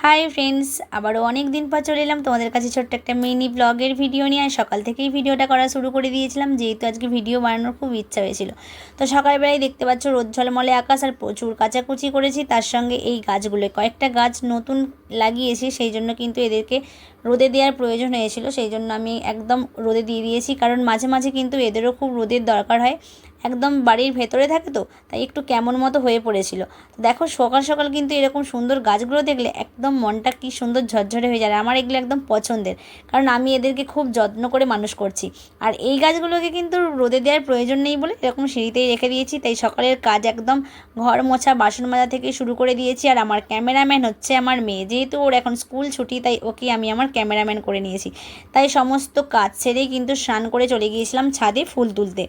Hi friends, আবারও অনেক দিন পর চলে এলাম তোমাদের কাছে ছোট্ট একটা মিনি ব্লগের ভিডিও নিয়ে। আর সকাল থেকেই ভিডিওটা করা শুরু করে দিয়েছিলাম, যেহেতু আজকে ভিডিও বানানোর খুব ইচ্ছা হয়েছিল। তো সকালবেলায় দেখতে পাচ্ছ রোদ ঝলমলে আকাশ আর প্রচুর কাচাকুচি করেছি। তার সঙ্গে এই গাছগুলো কয়েকটা গাছ নতুন লাগিয়েছি, সেই জন্য কিন্তু এদেরকে রোদে দেওয়ার প্রয়োজন হয়েছিল। সেই জন্য আমি একদম রোদে দিয়ে দিয়েছি, কারণ মাঝে মাঝে কিন্তু এদেরও খুব রোদের দরকার হয়। একদম বাড়ির ভেতরে থাকে তো, তাই একটু কেমন মতো হয়ে পড়েছিল। তো দেখো সকাল সকাল কিন্তু এরকম সুন্দর গাছগুলো দেখলে একদম মনটা কি সুন্দর ঝরঝরে হয়ে যায়। আমার এগুলো একদম পছন্দের, কারণ আমি এদেরকে খুব যত্ন করে মানুষ করছি। আর এই গাছগুলোকে কিন্তু রোদে দেওয়ার প্রয়োজন নেই বলে এরকম সিঁড়িতেই রেখে দিয়েছি। তাই সকালের কাজ একদম ঘর মোছা বাসন মাজা থেকে শুরু করে দিয়েছি। আর আমার ক্যামেরাম্যান হচ্ছে আমার মেয়ে, যেহেতু ওর এখন স্কুল ছুটি, তাই ওকে আমি আমার ক্যামেরাম্যান করে নিয়েছি। তাই সমস্ত কাজ ছেড়েই কিন্তু স্নান করে চলে গিয়েছিলাম ছাদে ফুল তুলতে।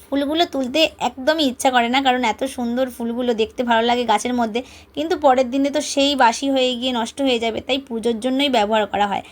ফুলগুলো তুলতে একদমই ইচ্ছা করে না, কারণ এত সুন্দর ফুলগুলো দেখতে ভালো লাগে গাছের মধ্যে, কিন্তু পরের দিনে তো সেই বাসি হয়ে গিয়ে নষ্ট হয়ে যাবে, তাই পুজোর জন্যই ব্যবহার করা হয়।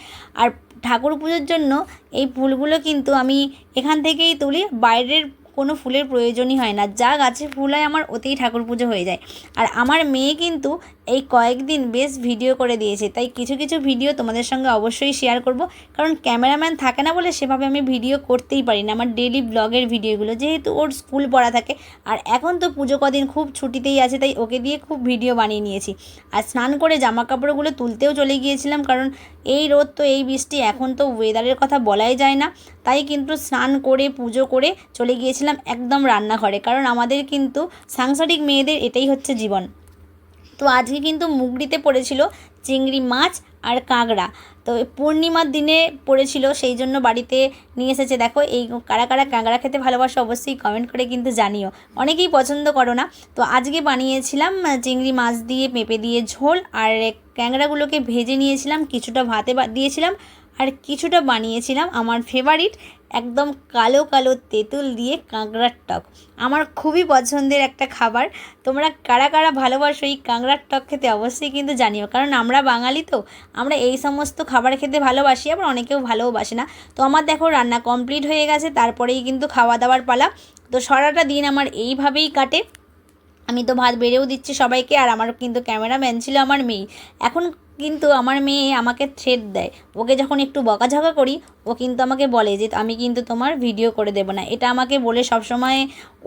আর ঠাকুর পুজোর জন্য এই ফুলগুলো কিন্তু আমি এখান থেকেই তুলি, বাইরের কোনো ফুলের প্রয়োজনই হয় না। যা গাছে ফুল হয় আমার ওতেই ঠাকুর পুজো হয়ে যায়। আর আমার মেয়ে কিন্তু এই কয়েকদিন বেশ ভিডিও করে দিয়েছে, তাই কিছু কিছু ভিডিও তোমাদের সঙ্গে অবশ্যই শেয়ার করব, কারণ ক্যামেরাম্যান থাকে না বলে সেভাবে আমি ভিডিও করতেই পারি না আমার ডেইলি ব্লগের ভিডিওগুলো, যেহেতু ওর স্কুল পড়া থাকে। আর এখন তো পুজো কদিন খুব ছুটিতেই আছে, তাই ওকে দিয়ে খুব ভিডিও বানিয়ে নিয়েছি। আর স্নান করে জামা কাপড়গুলো তুলতেও চলে গিয়েছিলাম, কারণ এই রোদ তো এই বৃষ্টি, এখন তো ওয়েদারের কথা বলাই যায় না। তাই কিন্তু স্নান করে পুজো করে চলে গিয়েছিলাম একদম রান্নাঘরে, কারণ আমাদের কিন্তু সাংসারিক মেয়েদের এটাই হচ্ছে জীবন। তো আজকে কিন্তু মুগরিতে পড়েছিল চিংড়ি মাছ আর কাঁকড়া। তো পূর্ণিমার দিনে পড়েছিল, সেই জন্য বাড়িতে নিয়ে এসেছে। দেখো এই কারা কারা কাঁকড়া খেতে ভালোবাসো অবশ্যই কমেন্ট করে কিন্তু জানিও, অনেকেই পছন্দ করো না। তো আজকে বানিয়েছিলাম চিংড়ি মাছ দিয়ে পেঁপে দিয়ে ঝোল, আর কাঁকড়াগুলোকে ভেজে নিয়েছিলাম, কিছুটা ভাতে দিয়েছিলাম, আর কিছুটা বানিয়েছিলাম আমার ফেভারিট একদম কালো কালো তেঁতুল দিয়ে কাঁকড়ার টক। আমার খুবই পছন্দের একটা খাবার। তোমরা কারা কারা ভালোবাসো এই কাঁকড়ার টক খেতে অবশ্যই কিন্তু জানিও, কারণ আমরা বাঙালি তো, আমরা এই সমস্ত খাবার খেতে ভালোবাসি, আবার অনেকেও ভালোবাসে না। তো আমার দেখো রান্না কমপ্লিট হয়ে গেছে, তারপরেই কিন্তু খাওয়া দাওয়ার পালা। তো সারাটা দিন আমার এইভাবেই কাটে। আমি তো ভাত বেড়েও দিচ্ছি সবাইকে, আর আমার কিন্তু ক্যামেরাম্যান ছিল আমার মেয়ে। এখন কিন্তু আমার মেয়ে আমাকে থ্রেট দেয়, ওকে যখন একটু বকাঝকা করি ও কিন্তু আমাকে বলে যে আমি কিন্তু তোমার ভিডিও করে দেবো না। এটা আমাকে বলে সবসময়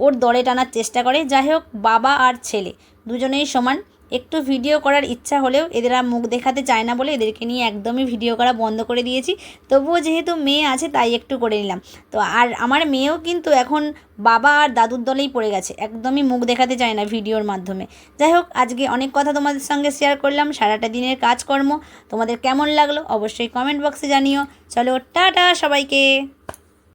ওর দরে টানার চেষ্টা করে। যাই হোক, বাবা আর ছেলে দুজনেই সমান। একটু ভিডিও করার ইচ্ছা হলেও এদের আর মুখ দেখাতে চায় না বলে এদেরকে নিয়ে একদমই ভিডিও করা বন্ধ করে দিয়েছি। তবুও যেহেতু মেয়ে আছে তাই একটু করে নিলাম। তো আর আমার মেয়েও কিন্তু এখন বাবা আর দাদুর দলেই পড়ে গেছে, একদমই মুখ দেখাতে চায় না ভিডিওর মাধ্যমে। যাই হোক, আজকে অনেক কথা তোমাদের সঙ্গে শেয়ার করলাম, সারাটা দিনের কাজকর্ম তোমাদের কেমন লাগলো অবশ্যই কমেন্ট বক্সে জানিও। চলো টাটা সবাইকে।